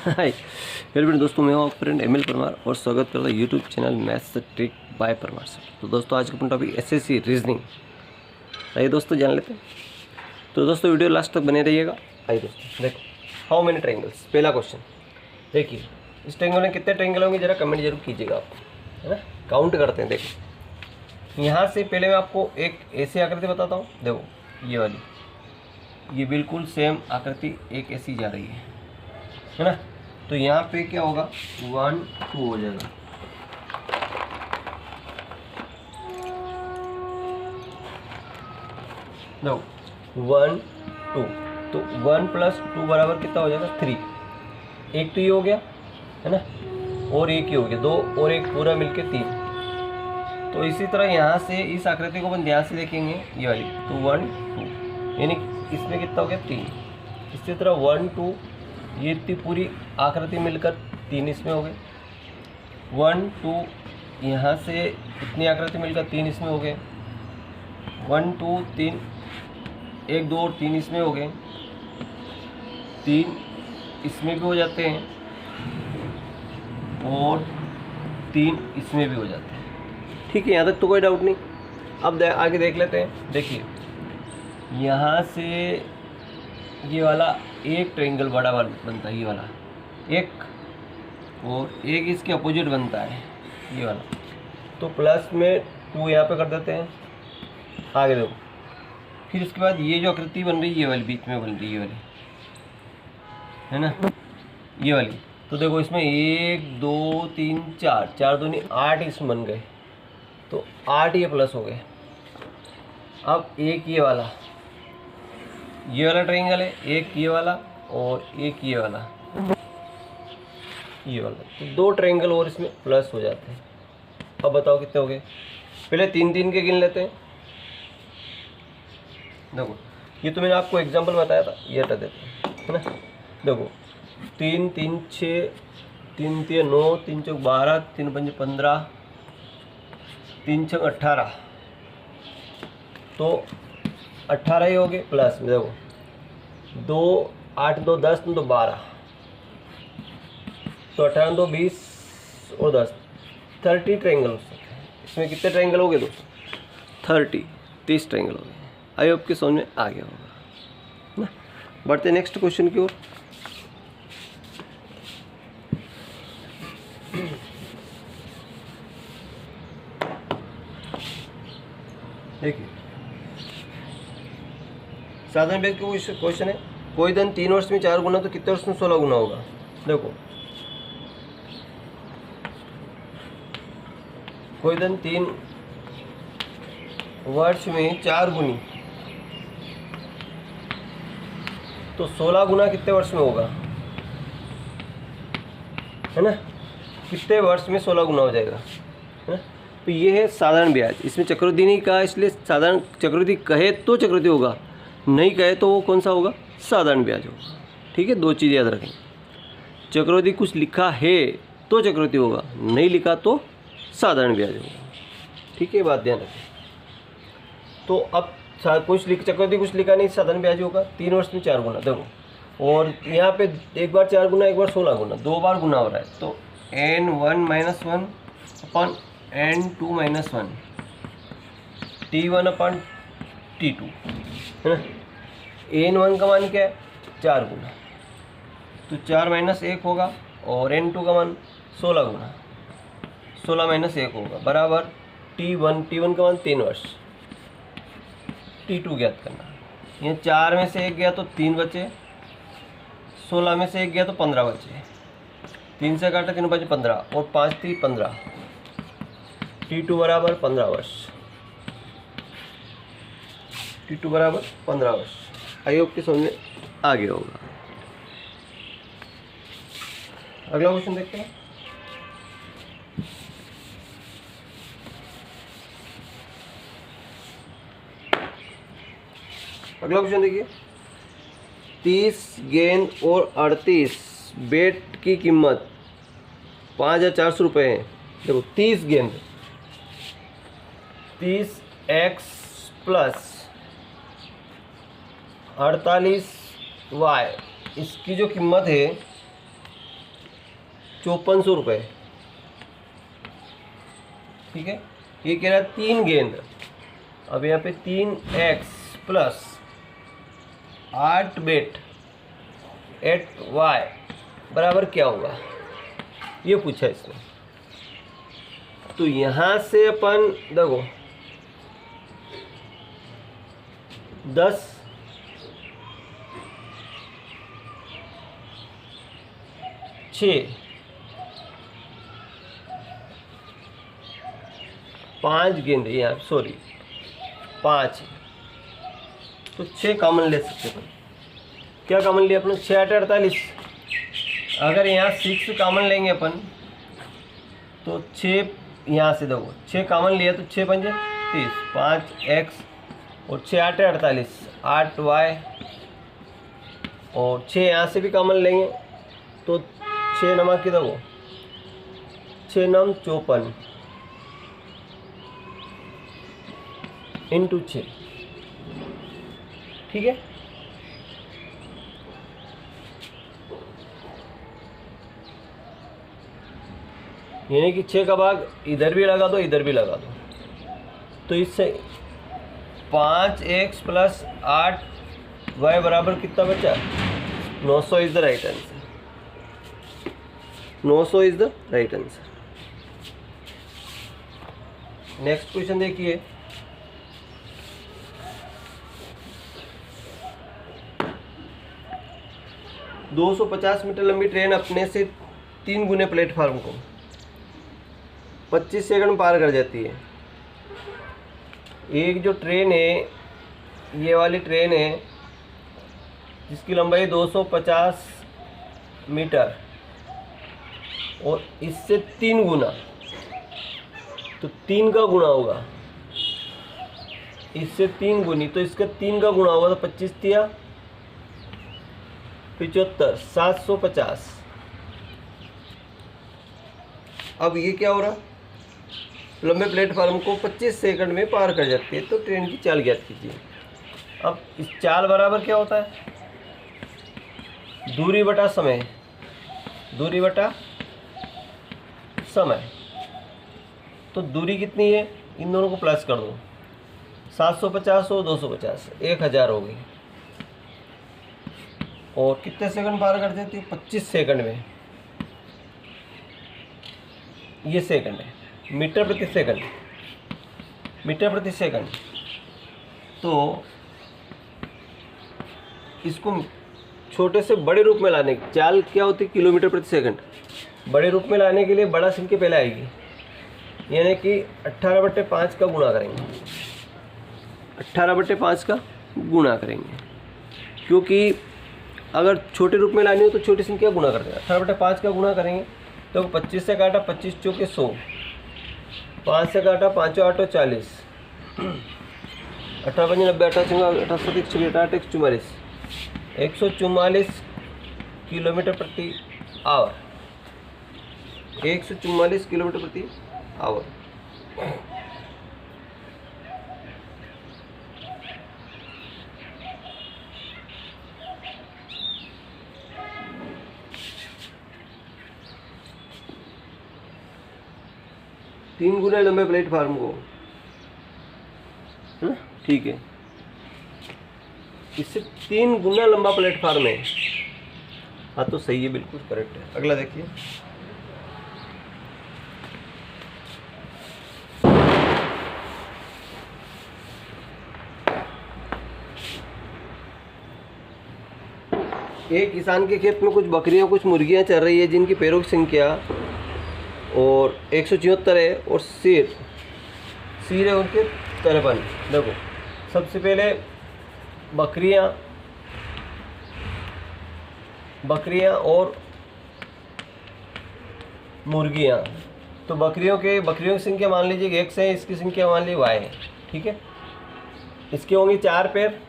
Hi hello दोस्तों, मैं हूँ आपका फ्रेंड एम एल परमार और स्वागत करता हूँ YouTube channel maths trick bye Parmar sir. तो दोस्तों आज का अपना टॉपिक एसएससी रीजनिंग। आइए दोस्तों जान लेते हैं। तो दोस्तों वीडियो लास्ट तक बने रहिएगा। आइए दोस्तों देखो, हाउ मेनी ट्रायंगल्स। पहला क्वेश्चन देखिए, इस ट्रायंगल में कितने ट्रायंगल होंगे जरा कमेंट जरूर कीजिएगा आप, है ना। काउंट करते हैं। देखो यहाँ से पहले मैं आपको एक ऐसी आकृति बताता हूँ। देखो ये वाली, ये बिल्कुल सेम आकृति एक ऐसी जा रही है ना। तो यहाँ पे क्या होगा, 1 2 हो जाएगा। देखो 1 2, तो 1 + 2 बराबर कितना हो जाएगा 3। एक तो ये हो गया है ना, और एक ही हो गया 2 और एक पूरा मिलके 3। तो इसी तरह यहाँ से इस आकृति को अपन ध्यान से देखेंगे, ये वाली, तो 1 2 यानी इसमें कितना हो गया 3। इसी तरह 1 2 ये इतनी पूरी आकृति मिलकर 3 इसमें हो गए। 1 2 यहाँ से इतनी आकृति मिलकर 3 इसमें हो गए। 1 2 3 1 2 और 3 इसमें हो गए। 3 इसमें भी हो जाते हैं और 3 इसमें भी हो जाते हैं। ठीक है, यहाँ तक तो कोई डाउट नहीं। अब आगे देख लेते हैं। देखिए यहाँ से ये वाला एक ट्रायंगल बड़ा वाला बनता है, ये वाला एक, और एक इसके अपोजिट बनता है ये वाला। तो प्लस में 2 यहाँ पे कर देते हैं। आगे देखो, फिर इसके बाद ये जो आकृति बन रही है, ये वाली बीच में बन रही है, ये वाली है ना, ये वाली। तो देखो इसमें 1 2 3 4 4 दूनी 8 इसमें बन गए। तो 8 ये प्लस हो गए। अब एक ये वाला ट्रायंगल है, एक ये वाला और एक ये वाला, तो 2 ट्रायंगल और इसमें प्लस हो जाते हैं। अब बताओ कितने हो गए। पहले 3 3 के गिन लेते हैं। देखो ये तो मैंने आपको एग्जांपल बताया था, ये हटा देते हैं, है ना। देखो 3 3 6 3 3 9 3 4 12 3 5 15 3 6 18, तो 18 ही हो गए। प्लस में देखो 2 8 2 10 तो 12, तो 18 2 20 और 10 30 ट्रायंगल हो सकते हैं। इसमें कितने ट्रायंगल हो गए दोस्तों, 30 ट्रायंगल हो गए। आई होप कि समझ में आ गया होगा ना। बढ़ते नेक्स्ट क्वेश्चन की ओर। देखिए साधारण बेस का क्वेश्चन है, कोई धन 3 वर्ष में 4 गुना तो कितने वर्ष में 16 गुना होगा। देखो कोई धन 3 वर्ष में 4 गुनी तो 16 गुना कितने वर्ष में होगा, है ना। कितने वर्ष में 16 गुना हो जाएगा, है ना। तो ये है साधारण ब्याज। इसमें चक्रवृद्धि नहीं कहा, इसलिए साधारण चक्रवृद्धि कहे तो चक्रवृद्धि होगा, नहीं कहे तो वो कौन सा होगा, साधारण ब्याज होगा। ठीक है, 2 चीज़ याद रखें। चक्रवृद्धि कुछ लिखा है तो चक्रवृद्धि होगा, नहीं लिखा तो साधारण ब्याज होगा। ठीक है, बात ध्यान रखें। तो अब चक्रवृद्धि कुछ लिखा नहीं, साधारण ब्याज होगा। 3 वर्ष में 4 गुना देखो, और यहाँ पे एक बार 4 गुना, एक बार 16 गुना, 2 बार गुना हो रहा है। तो n1 - 1 अपन n2 - 1 t1 अपन t2, है ना। n1 का मान क्या है, 4 गुना, तो 4 - 1 होगा, और n2 का मान 16 गुना, 16 - 1 होगा, बराबर t1 का मान 3 वर्ष। t2 ज्ञात करना। ये 4 में से 1 गया तो 3 बचे, 16 में से 1 गया तो 15 बचे। 3 से काटा 3 बचे 15, और 5 3 15, t2 बराबर 15 वर्ष। t2 बराबर 15 वर्ष। आई होप के समझ में आ गया होगा। अगला क्वेश्चन देखते हैं। अगला क्वेश्चन देखिए, 30 गेंद और 38 बैट की कीमत 5400 रुपये है। देखो 30 गेंद, 30x + 48y, इसकी जो कीमत है 5400 रुपये। ठीक है, ये कह रहा है 3 गेंद। अब यहाँ पे 3x प्लस 8 बेट एट y बराबर क्या होगा, ये पूछा इसने। तो यहाँ से अपन देखो 10 6 5 गेंद, यहाँ सॉरी 5, तो 6 कॉमन ले सकते हैं। क्या कॉमन लिया अपने, 6 8 48। अगर यहाँ 6 कॉमन लेंगे अपन तो 6 यहाँ से देखो 6 कॉमन लिया तो 6 पंजे 30, 5x और 6 8 48, 8y और 6 यहाँ से भी कॉमन लेंगे तो 6 नमक की देखो 6 नम 54 इंटू 6। ठीक है, यानी कि 6 का भाग इधर भी लगा दो इधर भी लगा दो, तो इससे 5x प्लस 8y बराबर कितना बचा, 900 is the right answer. 900 is the right answer. Next question देखिए, दो 250 मीटर लंबी ट्रेन अपने से 3 गुने प्लेटफार्म को 25 सेकंड में पार कर जाती है। एक जो ट्रेन है, ये वाली ट्रेन है जिसकी लंबाई 250 मीटर और इससे 3 गुना, तो 3 का गुणा होगा, इससे 3 गुनी तो इसका 3 का गुणा होगा, तो 25 तिया 75, 750। अब ये क्या हो रहा, लंबे प्लेटफार्म को 25 सेकंड में पार कर जाती है, तो ट्रेन की चाल ज्ञात कीजिए। अब इस चाल बराबर क्या होता है, दूरी बटा समय, दूरी बटा समय। तो दूरी कितनी है, इन दोनों को प्लस कर दो, 750 और 250 1000 हो गई। और कितने सेकंड पार कर देती है, 25 सेकंड में। ये सेकंड है, मीटर प्रति सेकंड, मीटर प्रति सेकंड। तो इसको छोटे से बड़े रूप में लाने की चाल क्या होती है, किलोमीटर प्रति सेकंड। बड़े रूप में लाने के लिए बड़ा संख्या पहले आएगी, यानी कि 18/5 का गुणा करेंगे, 18/5 का गुणा करेंगे, क्योंकि अगर छोटे रूप में लानी हो तो छोटी संख्या गुणा कर देंगे। 18/5 का गुणा करेंगे तो 25 से काटा 25 चौके 100, 5 से काटा 5 8 40, 18 5 90, 18 44, 144 किलोमीटर प्रति आवर, 144 किलोमीटर प्रति आवर। तीन गुना लंबे प्लेटफार्म को, है ना, ठीक है, इससे 3 गुना लंबा प्लेटफार्म है। हाँ तो सही है, बिल्कुल करेक्ट है। अगला देखिए, एक किसान के खेत में कुछ बकरियां कुछ मुर्गियां चल रही है, जिनकी पैरों की संख्या और 174 है और सिर है उनके 53। देखो सबसे पहले बकरियां और मुर्गियां। तो बकरियों की संख्या मान लीजिए x है, इसकी संख्या मान लीजिए y है, ठीक है। इसके होंगे 4 पैर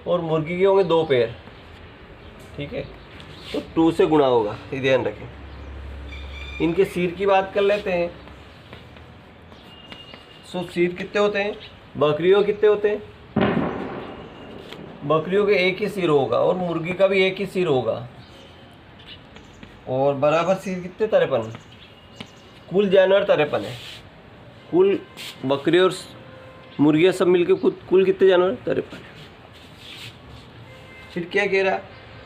और मुर्गी के होंगे 2 पैर, ठीक है। तो 2 से गुणा होगा, ये ध्यान रखें। इनके सिर की बात कर लेते हैं। सो सिर कितने होते हैं, बकरियों कितने होते हैं, बकरियों के एक ही सिर होगा और मुर्गी का भी एक ही सिर होगा। और बराबर सी कितने 53, कुल जानवर 53 है, कुल बकरी और मुर्गियाँ सब मिलके कुल कितने जानवर 53। फिर क्या कह रहा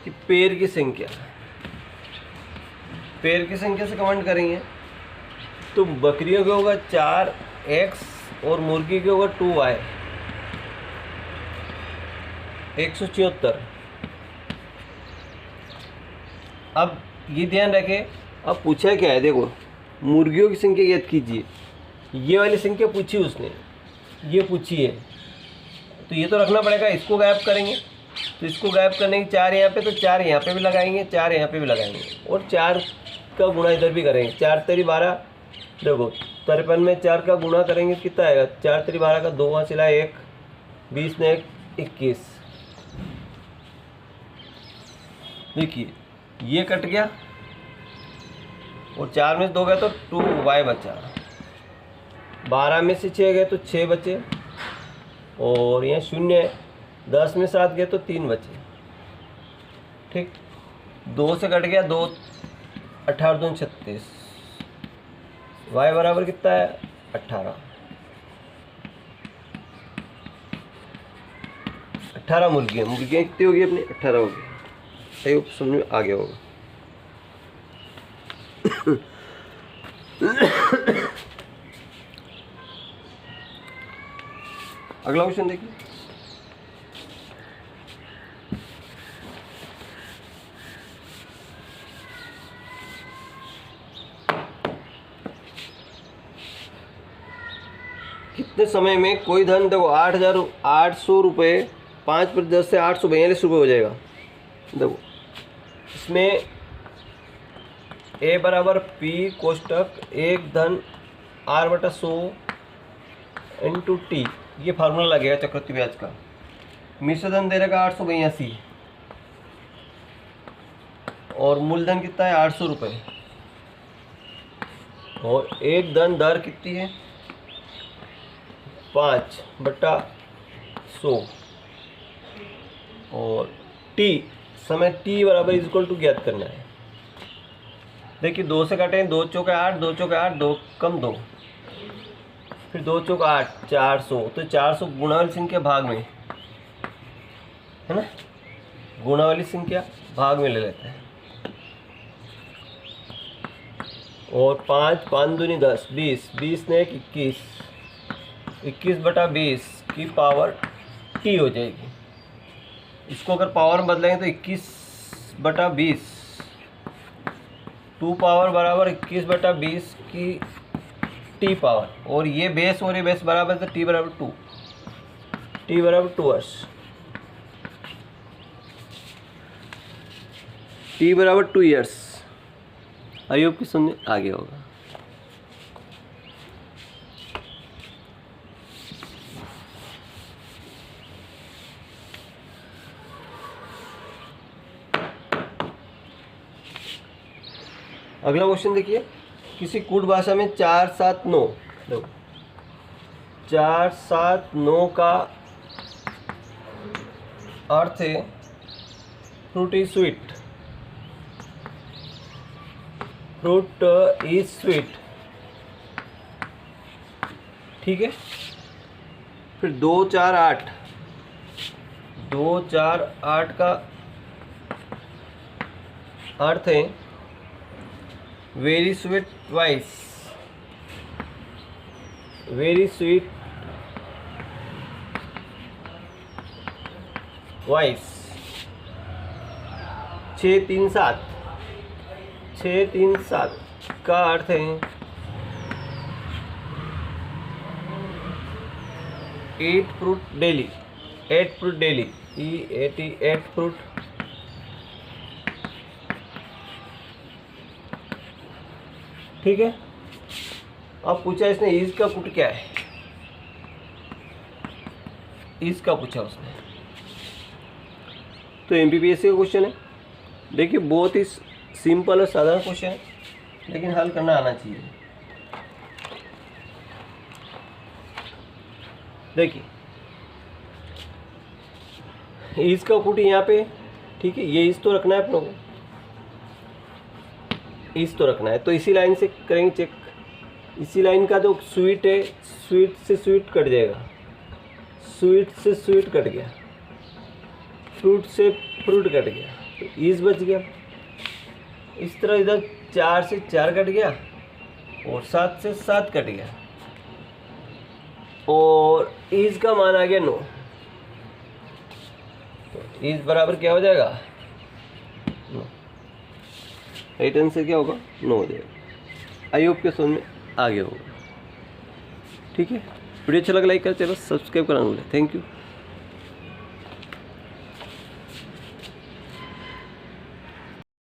कि पैर की संख्या, पैर की संख्या से कमेंट करेंगे तो बकरियों के होगा 4x और मुर्गी के होगा 2y, 174। अब ये ध्यान रखें, अब पूछा क्या है, देखो मुर्गियों की संख्या याद कीजिए, ये वाली संख्या पूछी उसने, ये पूछी है, तो ये तो रखना पड़ेगा, इसको गायब करेंगे, तो इसको गायब करने की 4 यहाँ पे, तो 4 यहाँ पे भी लगाएंगे, 4 यहाँ पे भी लगाएंगे, और 4 का गुणा इधर भी करेंगे। 4 तेरी 12, देखो 53 में 4 का गुणा करेंगे कितना आएगा, 4 तेरी 12 का 2 वहाँ चला 1, 20 ने 1, 21। देखिए ये कट गया और 4 में से 2 गया तो 2y बचा, 12 में से 6 गए तो 6 बचे, और यहाँ 0 है, 10 में 7 गए तो 3 बचे। ठीक, 2 से कट गया 2, 18 दूनी 36, y बराबर कितना है 18। 18 मुर्गियाँ, मुर्गियाँ कितनी होगी अपनी 18 होगी। सही समझ में आ गया होगा। अगला क्वेश्चन देखिए, कितने समय में कोई धन, देखो 8,800 रुपये 5% से 842 रुपये हो जाएगा। देखो इसमें ए बराबर पी कोष्टक 1 धन r/100 इंटू टी, ये फार्मूला लगेगा चक्रवृद्धि ब्याज का। मिश्र धन दे रहेगा 882 और मूलधन कितना है 800 रुपये, और एक धन दर कितनी है 5/100, और टी समय टी बराबर इक्वल टू ज्ञात करना है। देखिए 2 से काटें, 2 चौके 8, 2 चौके 8, 2 कम 2, फिर 2 चौके 8, 400, तो 400 गुणा वाली संख्या भाग में है ना, गुणा वाली संख्या भाग में ले लेते हैं, और 5, 5 दूनी 10, 20, 20 ने 21, 21/20 की पावर टी हो जाएगी। इसको अगर पावर में बदलेंगे तो 21/20, 2 पावर बराबर 21/20 की टी पावर, और ये बेस और ये बेस बराबर, तो टी बराबर 2, टी बराबर 2 वर्ष, टी बराबर 2 ईयर्स। आई होप कि समझ आ गया होगा। अगला क्वेश्चन देखिए, किसी कूट भाषा में 4, 7, 9, देखो 4, 7, 9 का अर्थ है fruit is sweet, fruit is sweet, ठीक है। फिर 2, 4, 8, 2, 4, 8 का अर्थ है very sweet vice, very sweet vice. 6, 3, 7, 6, 3, 7 का अर्थ है 8 fruit daily, 8 fruit daily, E-A-T, 8 fruit. ठीक है। अब पूछा इसने ईज का कुट क्या है, ईज का पूछा उसने, तो MPPSC का क्वेश्चन है। देखिए बहुत ही सिंपल और साधारण क्वेश्चन है, लेकिन हल करना आना चाहिए। देखिए ईज का कुट यहाँ पे, ठीक है, ये ईज तो रखना है अपनों को, ईज तो रखना है, तो इसी लाइन से करेंगे चेक। इसी लाइन का जो स्वीट है, स्वीट से स्वीट कट जाएगा, स्वीट से स्वीट कट गया, फ्रूट से फ्रूट कट गया, तो ईज बच गया। इस तरह इधर 4 से 4 कट गया और 7 से 7 कट गया, और ईज का मान आ गया 9। तो ईज बराबर क्या हो जाएगा, 9। राइट आंसर क्या होगा, 9 हो जाएगा। आई होप के समझ में आ गया होगा। ठीक है, वीडियो अच्छा लगा लाइक कर, चलो सब्सक्राइब कराना भूलें। Thank you.